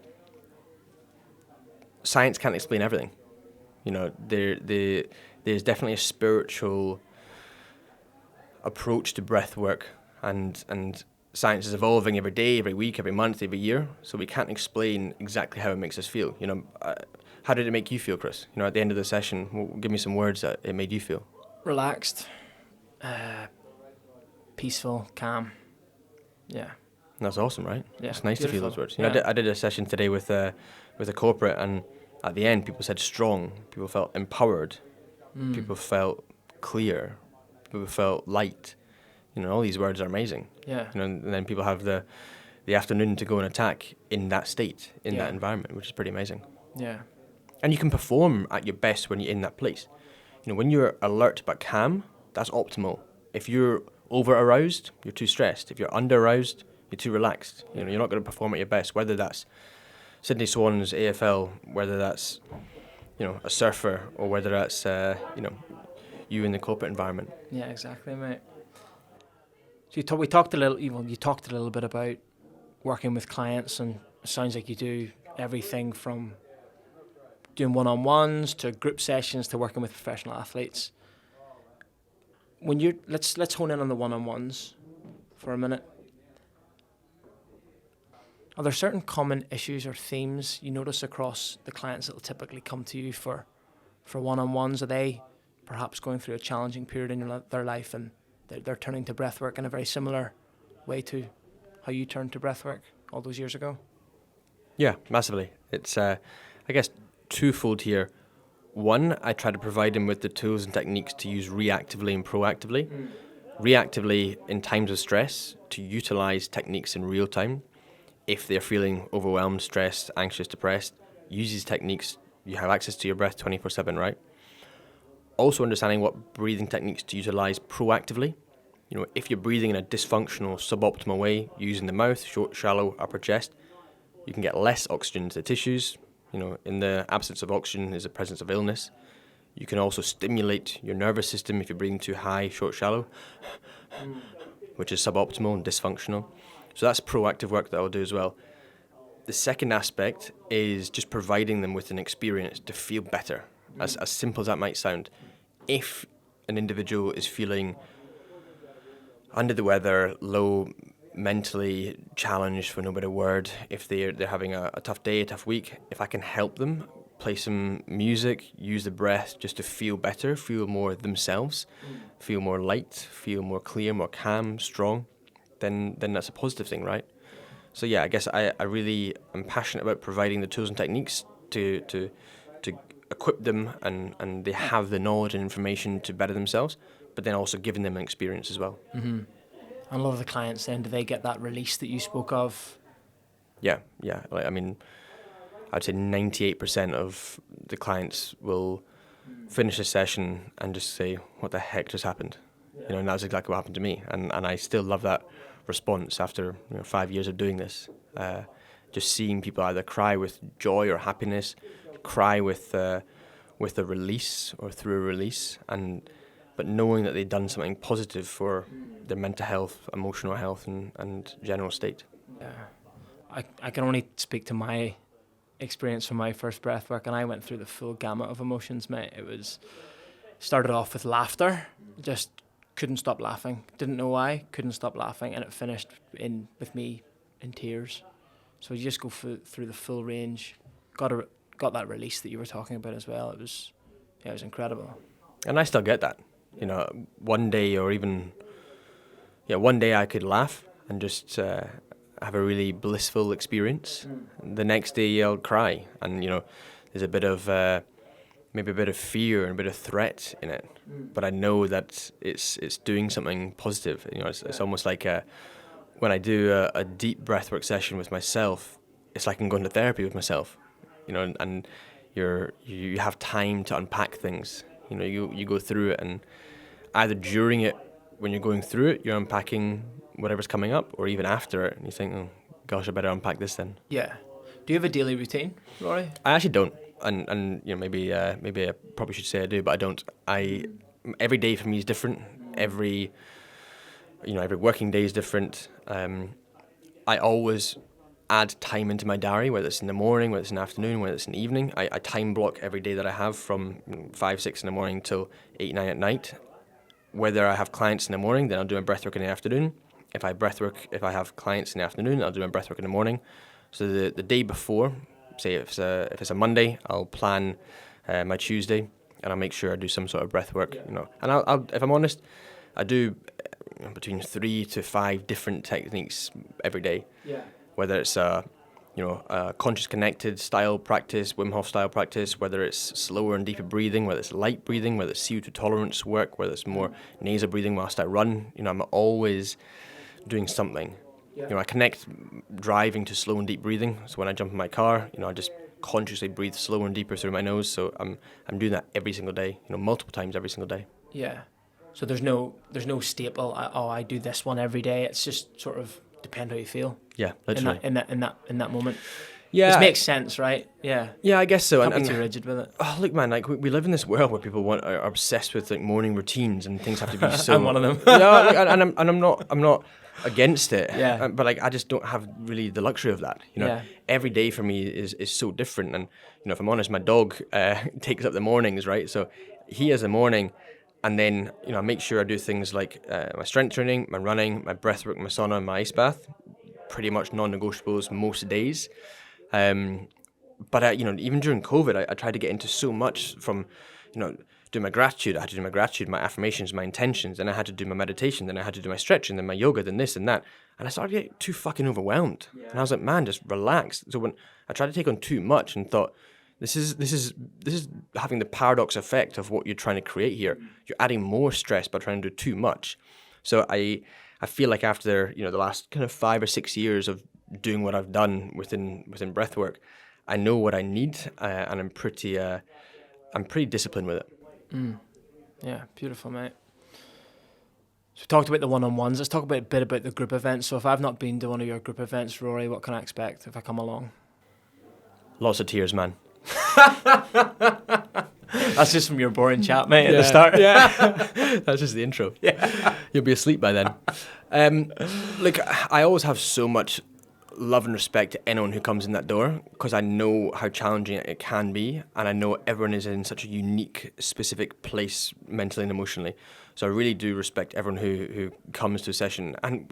science can't explain everything. There's definitely a spiritual approach to breath work, and science is evolving every day, every week, every month, every year. So we can't explain exactly how it makes us feel. How did it make you feel, Chris? At the end of the session, give me some words that it made you feel. Relaxed, peaceful, calm. Yeah. That's awesome, right? Yeah. It's nice to feel those words. Yeah. I did a session today with a corporate, and at the end, people said strong. People felt empowered. People felt clear. People felt light. All these words are amazing. Yeah. And then people have the afternoon to go and attack in that state, in that environment, which is pretty amazing. Yeah. And you can perform at your best when you're in that place. When you're alert but calm, that's optimal. If you're over-aroused, you're too stressed. If you're under-aroused, you're too relaxed. You're not going to perform at your best, whether that's Sydney Swans, AFL, whether that's, a surfer, or whether that's, you in the corporate environment. Yeah, exactly, mate. So you talked a little bit about working with clients, and it sounds like you do everything from doing one-on-ones to group sessions to working with professional athletes. Let's hone in on the one-on-ones for a minute. Are there certain common issues or themes you notice across the clients that will typically come to you for one-on-ones? Are they perhaps going through a challenging period in their life and they're turning to breathwork in a very similar way to how you turned to breathwork all those years ago? Yeah, massively. It's, I guess, twofold here. One, I try to provide them with the tools and techniques to use reactively and proactively. Reactively, in times of stress, to utilize techniques in real time. If they're feeling overwhelmed, stressed, anxious, depressed, use these techniques. You have access to your breath 24/7, right? Also understanding what breathing techniques to utilize proactively. If you're breathing in a dysfunctional, suboptimal way, using the mouth, short, shallow, upper chest, you can get less oxygen to the tissues. In the absence of oxygen is the presence of illness. You can also stimulate your nervous system if you're breathing too high, short, shallow, which is suboptimal and dysfunctional. So that's proactive work that I'll do as well. The second aspect is just providing them with an experience to feel better, as simple as that might sound. If an individual is feeling under the weather, low, mentally challenged, for no better word, if they're having a tough day, a tough week, if I can help them, play some music, use the breath just to feel better, feel more themselves, feel more light, feel more clear, more calm, strong, then that's a positive thing, right? So yeah, I guess I really am passionate about providing the tools and techniques to equip them and they have the knowledge and information to better themselves, but then also giving them an experience as well. Mm-hmm. And a lot of the clients then, do they get that release that you spoke of? Yeah. I'd say 98% of the clients will finish a session and just say, what the heck just happened? And that's exactly what happened to me. And I still love that response after 5 years of doing this. Just seeing people either cry with joy or happiness, cry with a release or through a release, but knowing that they've done something positive for their mental health, emotional health, and general state. Yeah, I can only speak to my experience from my first breathwork, and I went through the full gamut of emotions, mate. It was started off with laughter, just couldn't stop laughing, didn't know why, couldn't stop laughing, and it finished with me in tears. So you just go through the full range, got that release that you were talking about as well. It was incredible. And I still get that. One day I could laugh and just have a really blissful experience. The next day I'll cry, and there's a bit of maybe a bit of fear and a bit of threat in it. But I know that it's doing something positive. It's almost like when I do a deep breathwork session with myself, it's like I'm going to therapy with myself. And you have time to unpack things. You go through it, and either during it, when you're going through it, you're unpacking whatever's coming up, or even after it, and you think, oh gosh, I better unpack this then. Yeah. Do you have a daily routine, Rory? I actually don't, and maybe I probably should say I do, but I don't. Every day for me is different. Every working day is different. I always add time into my diary, whether it's in the morning, whether it's in the afternoon, whether it's in the evening. I time block every day that I have from 5, 6 in the morning till 8, 9 at night. Whether I have clients in the morning, then I'll do a breathwork in the afternoon. If I have clients in the afternoon, I'll do a breathwork in the morning. So the day before, say if it's a Monday, I'll plan my Tuesday, and I'll make sure I do some sort of breathwork. And I'll if I'm honest, I do between 3 to 5 different techniques every day. Yeah. Whether it's a conscious connected style practice, Wim Hof style practice, whether it's slower and deeper breathing, whether it's light breathing, whether it's CO2 tolerance work, whether it's more nasal breathing whilst I run, I'm always doing something. Yeah. I connect driving to slow and deep breathing. So when I jump in my car, I just consciously breathe slower and deeper through my nose. So I'm doing that every single day, multiple times every single day. Yeah. So there's no staple. I do this one every day. It's just sort of depend how you feel. Yeah, literally. In that moment. Yeah, it makes sense, right? Yeah. Yeah, I guess so. Can't be too rigid with it. Oh, look, man, like we live in this world where people are obsessed with like morning routines, and things have to be so. I'm one of them. Yeah, and I'm not against it. Yeah. But like I just don't have really the luxury of that. Yeah. Every day for me is so different, and if I'm honest, my dog takes up the mornings, right? So he has the morning. And then, I make sure I do things like my strength training, my running, my breathwork, my sauna, and my ice bath. Pretty much non-negotiables most days. But even during COVID, I tried to get into so much from, doing my gratitude. I had to do my gratitude, my affirmations, my intentions. Then I had to do my meditation. Then I had to do my stretching. Then my yoga. Then this and that. And I started getting too fucking overwhelmed. Yeah. And I was like, man, just relax. So when I tried to take on too much and thought, This is having the paradox effect of what you're trying to create here. You're adding more stress by trying to do too much. So I feel like after the last kind of 5 or 6 years of doing what I've done within breathwork, I know what I need, and I'm pretty disciplined with it. Yeah, beautiful, mate. So we talked about the one-on-ones. Let's talk a bit about the group events. So if I've not been to one of your group events, Rory, what can I expect if I come along? Lots of tears, man. That's just from your boring chat, mate, at the start. Yeah. That's just the intro. Yeah. You'll be asleep by then. Look, I always have so much love and respect to anyone who comes in that door, because I know how challenging it can be, and I know everyone is in such a unique, specific place mentally and emotionally. So I really do respect everyone who comes to a session. And,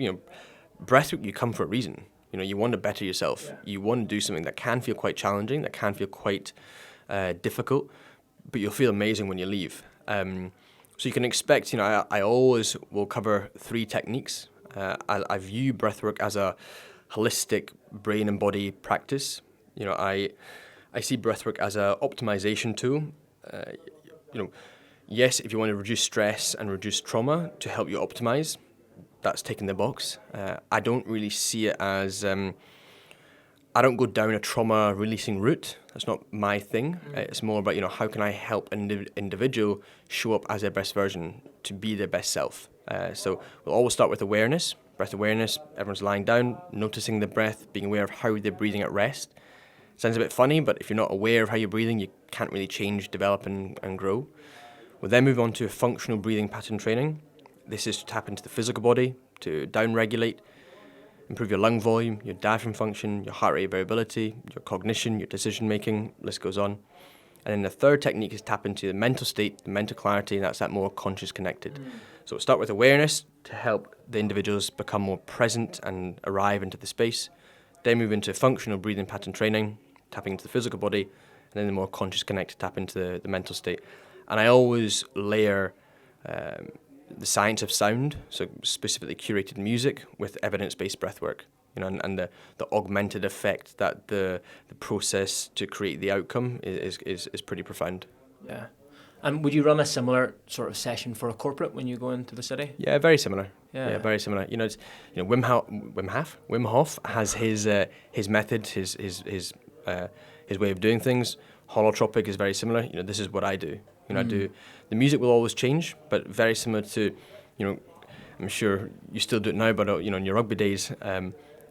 breathwork, you come for a reason. You want to better yourself. Yeah. You want to do something that can feel quite challenging, that can feel quite difficult, but you'll feel amazing when you leave. So you can expect, I always will cover 3 techniques. I view breathwork as a holistic brain and body practice. I see breathwork as a optimization tool. Yes, if you want to reduce stress and reduce trauma to help you optimize, that's ticking the box. I don't really see it as, I don't go down a trauma releasing route. That's not my thing. It's more about, how can I help an individual show up as their best version, to be their best self. So we'll always start with awareness. breath awareness, everyone's lying down, noticing the breath, being aware of how they're breathing at rest. Sounds a bit funny, but if you're not aware of how you're breathing, you can't really change, develop, and grow. We'll then move on to functional breathing pattern training. This is to tap into the physical body, to down-regulate, improve your lung volume, your diaphragm function, your heart rate variability, your cognition, your decision-making, list goes on. And then the third technique is tap into the mental state, the mental clarity, and that's that more conscious connected. So we'll start with awareness to help the individuals become more present and arrive into the space. Then move into functional breathing pattern training, tapping into the physical body, and then the more conscious connected, tap into the mental state. And I always layer the science of sound, so specifically curated music with evidence-based breathwork, and the augmented effect that the process to create the outcome is pretty profound. Yeah. And would you run a similar sort of session for a corporate when you go into the city? Yeah, very similar. Yeah, very similar. Wim Hof has his method, his way of doing things. Holotropic is very similar. This is what I do. I do. The music will always change, but very similar to, I'm sure you still do it now, but in your rugby days,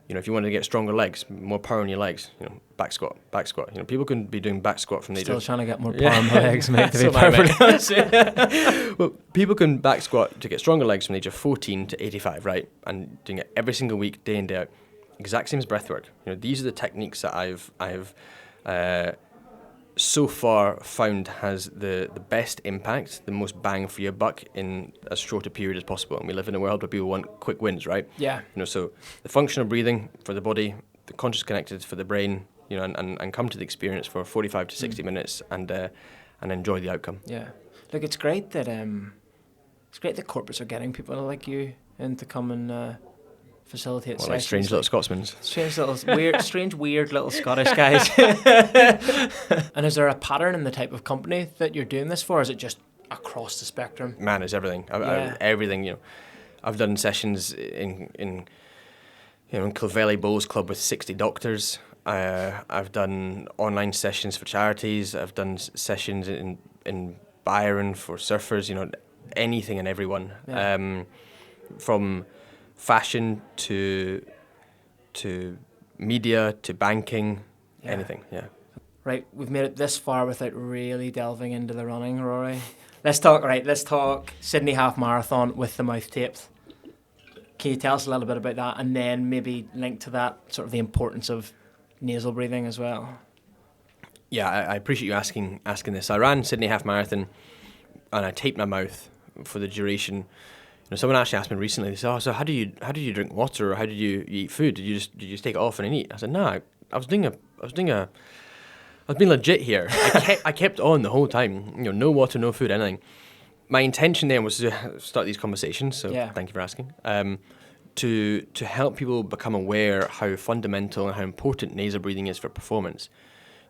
if you want to get stronger legs, more power in your legs, back squat. People can be doing back squat from the age of... Still trying to get more power in my legs, mate, to be perfectly honest. Well, people can back squat to get stronger legs from the age of 14 to 85, right? And doing it every single week, day in, day out. Exact same as breathwork. These are the techniques that I've so far found has the best impact, the most bang for your buck in as short a period as possible. And we live in a world where people want quick wins, right? Yeah. So the functional breathing for the body, the conscious connected for the brain, and come to the experience for 45 to 60 minutes and enjoy the outcome. Yeah. Look, it's great that corporates are getting people like you in to come and facilitate sessions. Like strange little Scotsmen. Strange, weird little Scottish guys. And is there a pattern in the type of company that you're doing this for? Or is it just across the spectrum? Man, it's everything. Everything. I've done sessions in Clovelly Bowls Club with 60 doctors. I've done online sessions for charities. I've done sessions in Byron for surfers. Anything and everyone. Yeah. From fashion to media to banking, anything. Yeah. Right, we've made it this far without really delving into the running, Rory. Let's talk Sydney Half Marathon with the mouth taped. Can you tell us a little bit about that, and then maybe link to that sort of the importance of nasal breathing as well? Yeah, I appreciate you asking this. I ran Sydney Half Marathon, and I taped my mouth for the duration. Someone actually asked me recently. They said, "Oh, so how do you drink water, or how did you eat food? Did you just take it off and eat?" I said, "No, I was being legit here. I kept on the whole time. No water, no food, anything. My intention then was to start these conversations. So Thank you for asking. To help people become aware how fundamental and how important nasal breathing is for performance.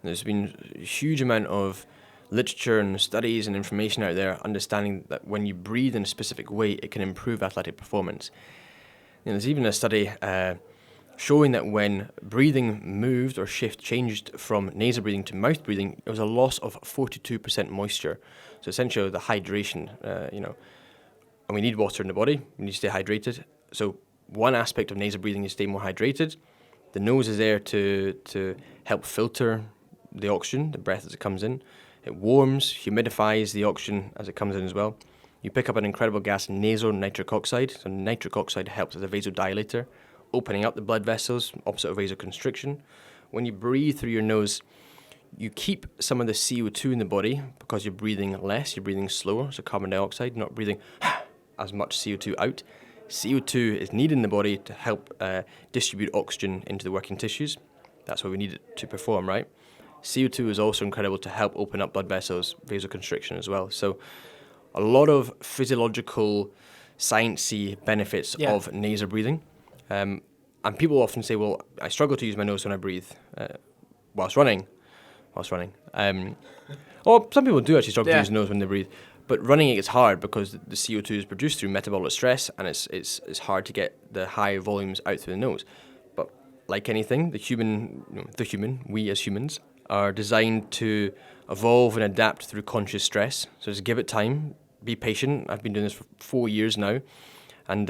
There's been a huge amount of literature and studies and information out there understanding that when you breathe in a specific way, it can improve athletic performance. There's even a study showing that when breathing moved or changed from nasal breathing to mouth breathing, there was a loss of 42% moisture. So essentially the hydration, and we need water in the body, we need to stay hydrated. So one aspect of nasal breathing is stay more hydrated. The nose is there to help filter the oxygen, the breath as it comes in. It warms, humidifies the oxygen as it comes in as well. You pick up an incredible gas, nasal nitric oxide. So nitric oxide helps as a vasodilator, opening up the blood vessels, opposite of vasoconstriction. When you breathe through your nose, you keep some of the CO2 in the body because you're breathing less, you're breathing slower, so carbon dioxide, not breathing as much CO2 out. CO2 is needed in the body to help distribute oxygen into the working tissues. That's what we need it to perform, right? CO2 is also incredible to help open up blood vessels, vasoconstriction as well. So a lot of physiological, sciencey benefits of nasal breathing. And people often say, well, I struggle to use my nose when I breathe whilst running. Or some people do actually struggle to use the nose when they breathe. But running it is hard because the CO2 is produced through metabolic stress, and it's hard to get the high volumes out through the nose. But like anything, we as humans, are designed to evolve and adapt through conscious stress. So just give it time, be patient. I've been doing this for 4 years now, and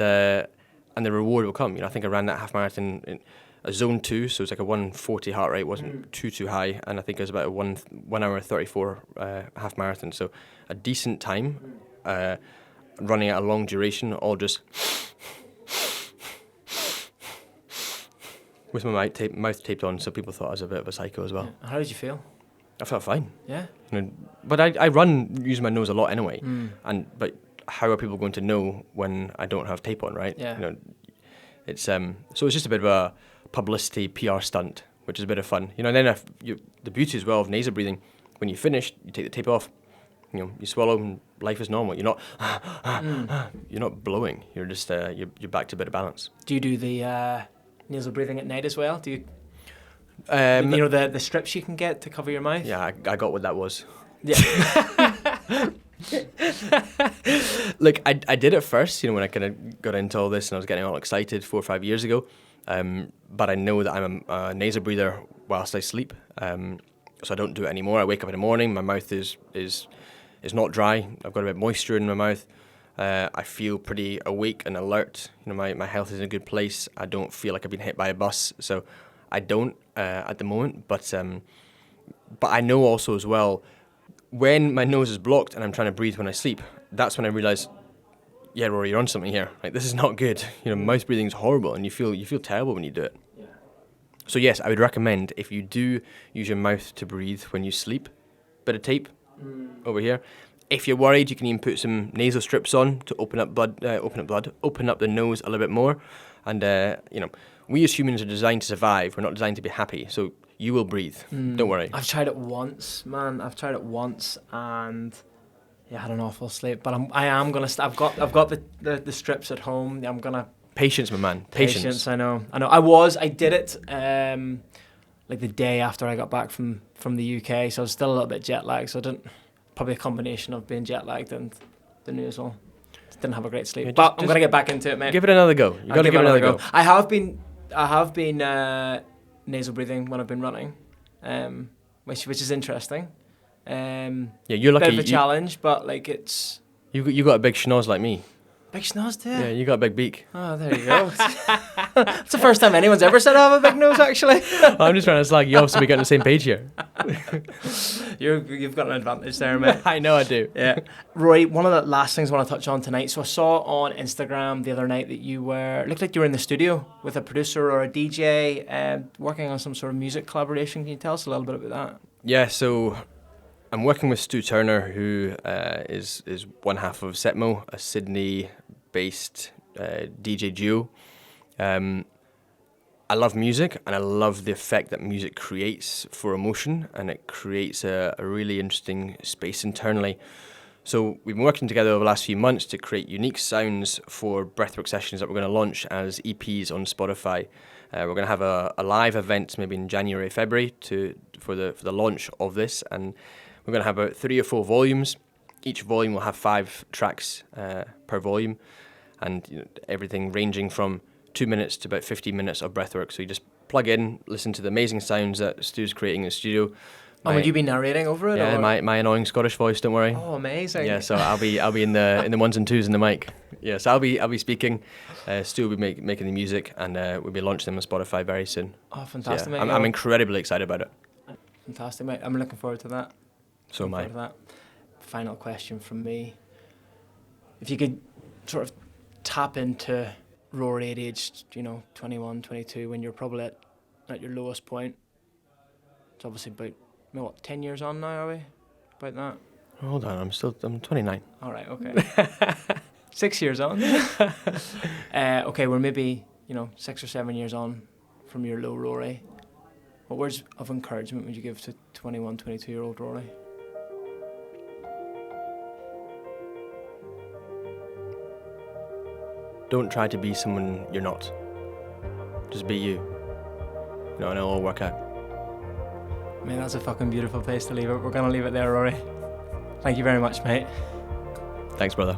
and the reward will come. I think I ran that half marathon in a zone 2, so it's like a 140 heart rate, wasn't too high, and I think it was about a 1 hour 34 half marathon, so a decent time, running at a long duration, all just with my mouth taped on, so people thought I was a bit of a psycho as well. Yeah. How did you feel? I felt fine. Yeah. But I run using my nose a lot anyway, but how are people going to know when I don't have tape on, right? Yeah. It's so it's just a bit of a publicity PR stunt, which is a bit of fun. And then the beauty as well of nasal breathing, when you finish, you take the tape off, you swallow, and life is normal. You're not you're not blowing. You're just you're back to a bit of balance. Do you do the nasal breathing at night as well? Do you? The strips you can get to cover your mouth. Yeah, I got what that was. Yeah. Look, I did it first, when I kind of got into all this and I was getting all excited 4 or 5 years ago. But I know that I'm a nasal breather whilst I sleep, so I don't do it anymore. I wake up in the morning, my mouth is not dry. I've got a bit of moisture in my mouth. I feel pretty awake and alert. My health is in a good place. I don't feel like I've been hit by a bus, so I don't at the moment. But I know also as well, when my nose is blocked and I'm trying to breathe when I sleep, that's when I realise, yeah, Rory, you're on something here. Like, this is not good. Mouth breathing is horrible, and you feel terrible when you do it. Yeah. So yes, I would recommend, if you do use your mouth to breathe when you sleep, bit of tape over here. If you're worried, you can even put some nasal strips on to open up the nose a little bit more. And we as humans are designed to survive. We're not designed to be happy. So you will breathe. Don't worry. I've tried it once, man. And yeah, I had an awful sleep. But I am gonna. I've got the strips at home. I'm gonna. Patience, my man. Patience. I know. I did it like the day after I got back from the UK. So I was still a little bit jet lagged. So I didn't. Probably a combination of being jet lagged and the nasal. Didn't have a great sleep. Yeah, I'm gonna get back into it, mate. Give it another go. You got to give it another go. I have been nasal breathing when I've been running, which is interesting. Yeah, you're lucky. Bit of a challenge, but like it's. You got a big schnoz like me. Big schnoz too? Yeah, you got a big beak. Oh, there you go. It's the first time anyone's ever said I have a big nose, actually. I'm just trying to slag you off so we get on the same page here. You've got an advantage there, mate. I know I do. Yeah. Rory, one of the last things I want to touch on tonight. So I saw on Instagram the other night that looked like you were in the studio with a producer or a DJ working on some sort of music collaboration. Can you tell us a little bit about that? Yeah, so I'm working with Stu Turner, who is one half of Setmo, a Sydney-based DJ duo. I love music, and I love the effect that music creates for emotion, and it creates a really interesting space internally. So we've been working together over the last few months to create unique sounds for breathwork sessions that we're going to launch as EPs on Spotify. We're going to have a live event maybe in January, February for the launch of this, and we're going to have about 3 or 4 volumes. Each volume will have 5 tracks per volume, and everything ranging from 2 minutes to about 15 minutes of breathwork. So you just plug in, listen to the amazing sounds that Stu's creating in the studio. Would you be narrating over it? Yeah, or? my annoying Scottish voice. Don't worry. Oh, amazing. Yeah, so I'll be in the ones and twos in the mic. Yeah, so I'll be speaking. Stu will be making the music, and we'll be launching them on Spotify very soon. Oh, fantastic, So, yeah, mate. I'm incredibly excited about it. Fantastic, mate. I'm looking forward to that. So am I. Final question from me. If you could sort of tap into Rory at age, 21, 22, when you're probably at your lowest point. It's obviously about, 10 years on now, are we? About that? Hold on, I'm 29. All right, okay. 6 years on. Okay, we're maybe, 6 or 7 years on from your low Rory. What words of encouragement would you give to 21, 22-year-old Rory? Don't try to be someone you're not. Just be you. And it'll all work out. Man, that's a fucking beautiful place to leave it. We're going to leave it there, Rory. Thank you very much, mate. Thanks, brother.